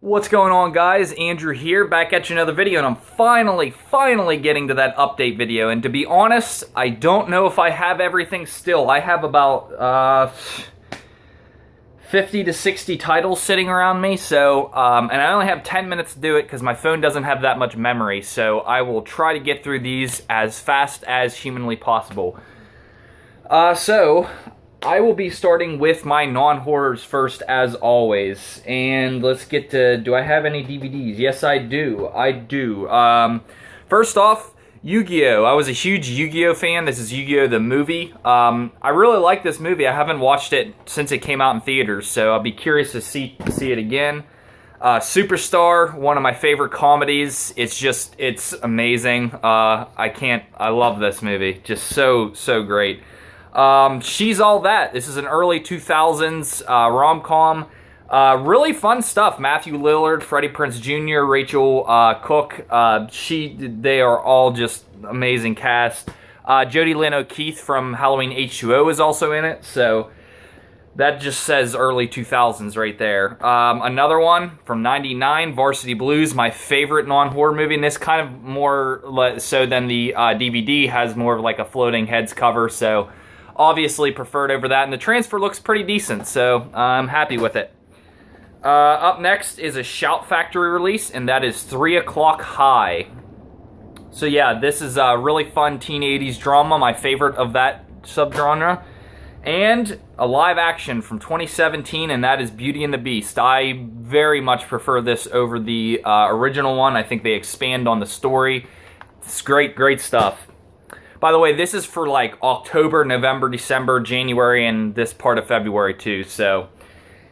What's going on, guys? Andrew here, back at you another video, and I'm finally getting to that update video. And to be honest, I don't know if I have everything still. I have about 50 to 60 titles sitting around me, so and I only have 10 minutes to do it because my phone doesn't have that much memory. So I will try to get through these as fast as humanly possible. So I will be starting with my non-horrors first, as always. And let's get to, do I have any DVDs? Yes, I do. First off, Yu-Gi-Oh! I was a huge Yu-Gi-Oh! Fan. This is Yu-Gi-Oh! The movie. I really like this movie. I haven't watched it since it came out in theaters, so I'll be curious to see it again. Superstar, one of my favorite comedies. It's amazing. I love this movie. Just so great. She's All That. This is an early 2000s rom-com. Really fun stuff. Matthew Lillard, Freddie Prinze Jr., Rachel Cook. They are all just amazing cast. Jodie Lynn O'Keefe from Halloween H2O is also in it, so that just says early 2000s right there. Another one from 99, Varsity Blues, my favorite non-horror movie, and this kind of more so than the DVD has more of like a floating heads cover, so obviously preferred over that, and the transfer looks pretty decent, so I'm happy with it. Up next is a Shout Factory release, and that is 3 O'Clock High. So yeah, this is a really fun teen 80s drama, my favorite of that subgenre. And a live action from 2017, and that is Beauty and the Beast. I very much prefer this over the original one. I think they expand on the story. It's great stuff. By the way, this is for like October, November, December, January, and this part of February too, so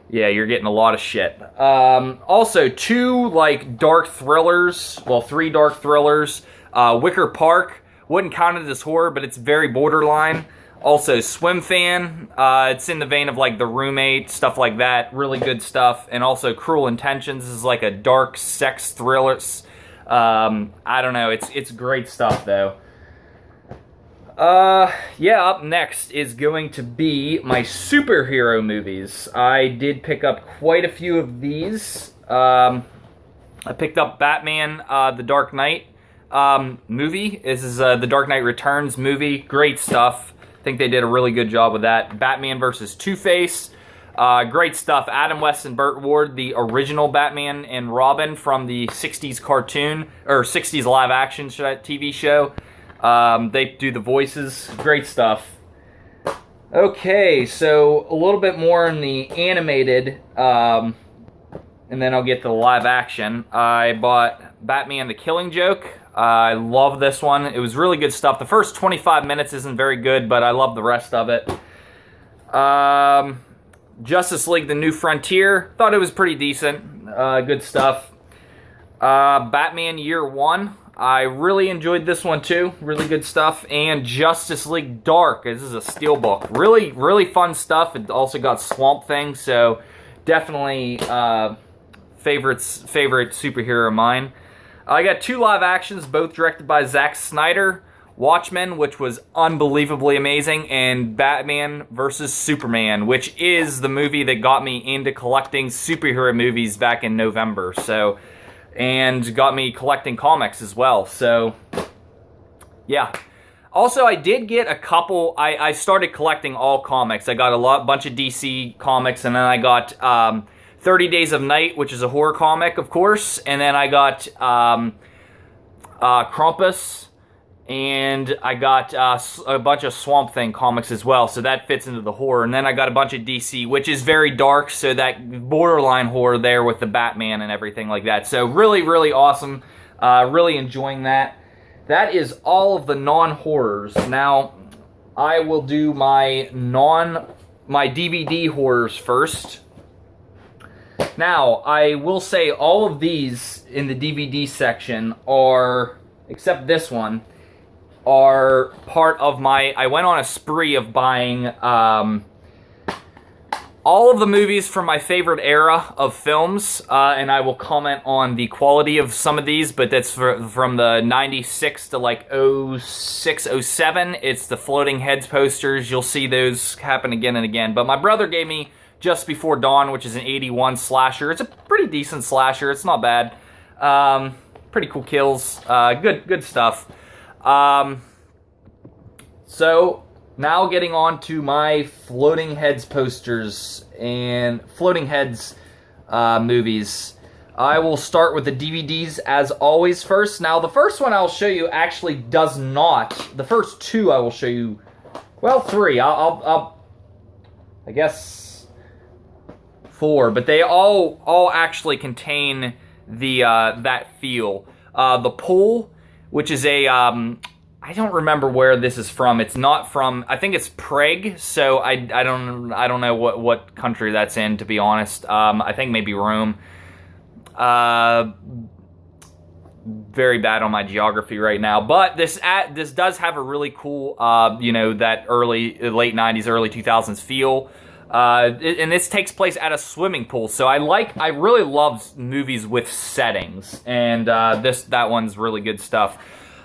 yeah, you're getting a lot of shit. Also, 2 like dark thrillers, well, 3 dark thrillers. Wicker Park, wouldn't count it as horror, but it's very borderline. Also, Swim Fan, it's in the vein of like The Roommate, stuff like that, really good stuff. And also Cruel Intentions, this is like a dark sex thriller. I don't know, it's great stuff though. Yeah, up next is going to be my superhero movies. I did pick up quite a few of these. I picked up Batman, The Dark Knight movie. This is The Dark Knight Returns movie. Great stuff. I think they did a really good job with that. Batman vs. Two-Face. Great stuff. Adam West and Burt Ward, the original Batman and Robin from the 60s cartoon, or 60s live action TV show. They do the voices. Great stuff. Okay, so a little bit more in the animated, and then I'll get to the live action. I bought Batman the Killing Joke. I love this one. It was really good stuff. The first 25 minutes isn't very good, but I love the rest of it. Justice League The New Frontier. Thought it was pretty decent. Good stuff. Batman Year One. I really enjoyed this one too. Really good stuff. And Justice League Dark. This is a steelbook. Really fun stuff. It also got Swamp Thing, so definitely favorite superhero of mine. I got 2 live actions, both directed by Zack Snyder. Watchmen, which was unbelievably amazing, and Batman vs. Superman, which is the movie that got me into collecting superhero movies back in November. So, and got me collecting comics as well. So, yeah. Also, I did get a couple. I started collecting all comics. I got a bunch of DC comics, and then I got 30 Days of Night, which is a horror comic, of course. And then I got Krampus, and I got a bunch of Swamp Thing comics as well, so that fits into the horror. And then I got a bunch of DC, which is very dark, so that borderline horror there with the Batman and everything like that. So really awesome. Really enjoying that. That is all of the non-horrors. Now, I will do my DVD horrors first. Now, I will say all of these in the DVD section are, except this one, are part of my, I went on a spree of buying all of the movies from my favorite era of films, and I will comment on the quality of some of these, but that's from the 96 to like 06, 07. It's the floating heads posters. You'll see those happen again and again. But my brother gave me Just Before Dawn, which is an 81 slasher. It's a pretty decent slasher. It's not bad. Pretty cool kills. Good stuff. So now getting on to my Floating Heads posters and Floating Heads movies. I will start with the DVDs as always first. Now the first one I'll show you actually does not. The first two I will show you. Well, three. I guess four, but they all actually contain the that feel. The Pool, which is a I don't remember where this is from. It's not from. I think it's Prague. So I don't know what country that's in, to be honest. I think maybe Rome. Very bad on my geography right now, but this does have a really cool, that late 90s, early 2000s feel. And this takes place at a swimming pool, so I really love movies with settings, and that one's really good stuff.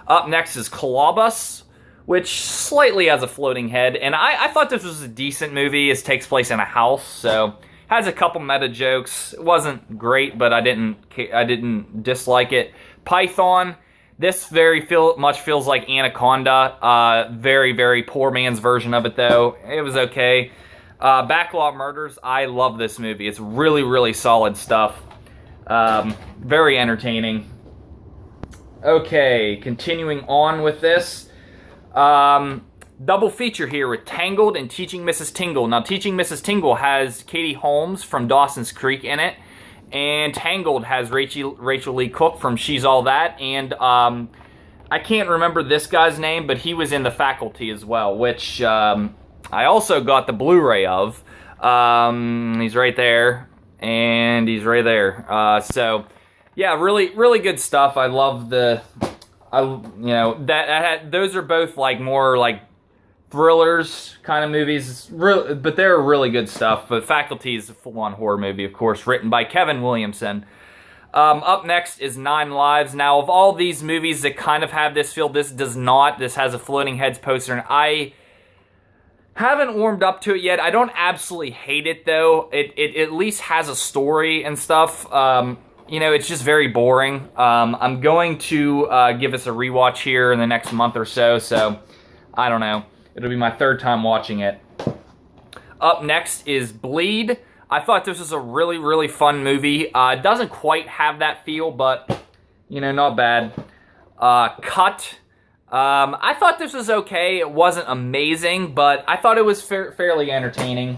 Up next is Colobus, which slightly has a floating head, and I thought this was a decent movie. It takes place in a house, so has a couple meta jokes. It wasn't great, but I didn't dislike it. Python, this very much feels like Anaconda. Very, very poor man's version of it, though. It was okay. Backlot Murders, I love this movie. It's really, really solid stuff. Very entertaining. Okay, continuing on with this. Double feature here with Tangled and Teaching Mrs. Tingle. Now, Teaching Mrs. Tingle has Katie Holmes from Dawson's Creek in it. And Tangled has Rachel Lee Cook from She's All That. And I can't remember this guy's name, but he was in The Faculty as well, which I also got the Blu-ray of. He's right there, and he's right there. So, yeah, really, really good stuff. I love those are both like more like thrillers kind of movies, but they're really good stuff. But Faculty is a full-on horror movie, of course, written by Kevin Williamson. Up next is 9 Lives. Now, of all these movies that kind of have this feel, this does not. This has a Floating Heads poster, and I haven't warmed up to it yet. I don't absolutely hate it, though. It at least has a story and stuff. It's just very boring. I'm going to give this a rewatch here in the next month or so, I don't know. It'll be my third time watching it. Up next is Bleed. I thought this was a really, really fun movie. It doesn't quite have that feel, but, not bad. Cut. I thought this was okay. It wasn't amazing, but I thought it was fairly entertaining.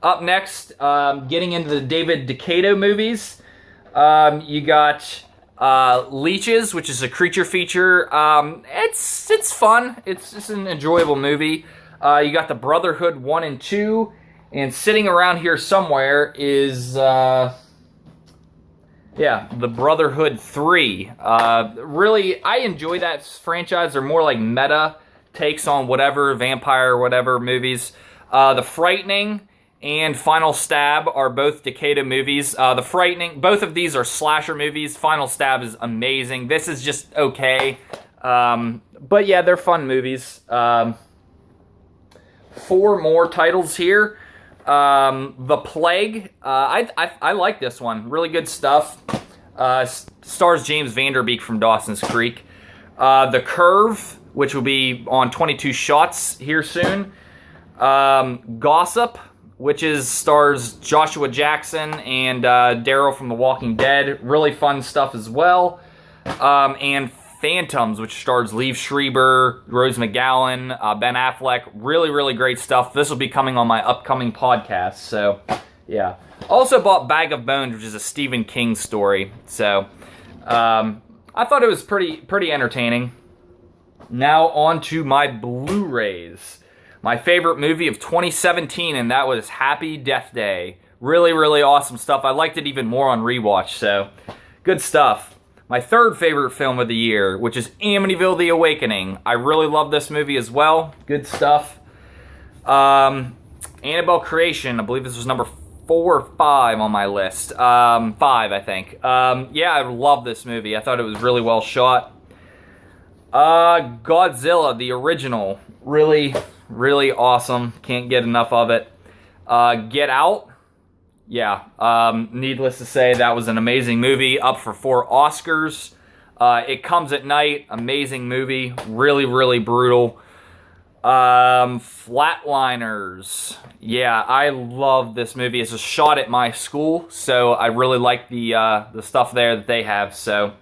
Up next, getting into the David Decato movies. You got Leeches, which is a creature feature. It's fun. It's just an enjoyable movie. You got the Brotherhood 1 and 2, and sitting around here somewhere is the Brotherhood 3. Really, I enjoy that franchise. They're more like meta takes on whatever vampire or whatever movies. The Frightening and Final Stab are both Decato movies. The Frightening, both of these are slasher movies. Final Stab is amazing. This is just okay. But yeah, they're fun movies. 4 more titles here. The Plague. I like this one. Really good stuff. Stars James Vanderbeek from Dawson's Creek. The Curve, which will be on 22 Shots here soon. Gossip, which stars Joshua Jackson and Daryl from The Walking Dead. Really fun stuff as well. And Phantoms, which stars Liev Schreiber, Rose McGowan, Ben Affleck. Really, really great stuff. This will be coming on my upcoming podcast, so yeah. Also bought Bag of Bones, which is a Stephen King story. So I thought it was pretty entertaining. Now on to my Blu-rays. My favorite movie of 2017, and that was Happy Death Day. Really, really awesome stuff. I liked it even more on rewatch, so good stuff. My third favorite film of the year, which is Amityville: The Awakening. I really love this movie as well. Good stuff. Annabelle Creation. I believe this was number 4 or 5 on my list. 5, I think. Yeah, I love this movie. I thought it was really well shot. Godzilla, the original. Really, really awesome. Can't get enough of it. Get Out. yeah, needless to say, that was an amazing movie, up for 4 Oscars. It Comes at Night, amazing movie, really, really brutal. Flatliners, yeah, I love this movie. It's a shot at my school, so I really like the stuff there that they have, so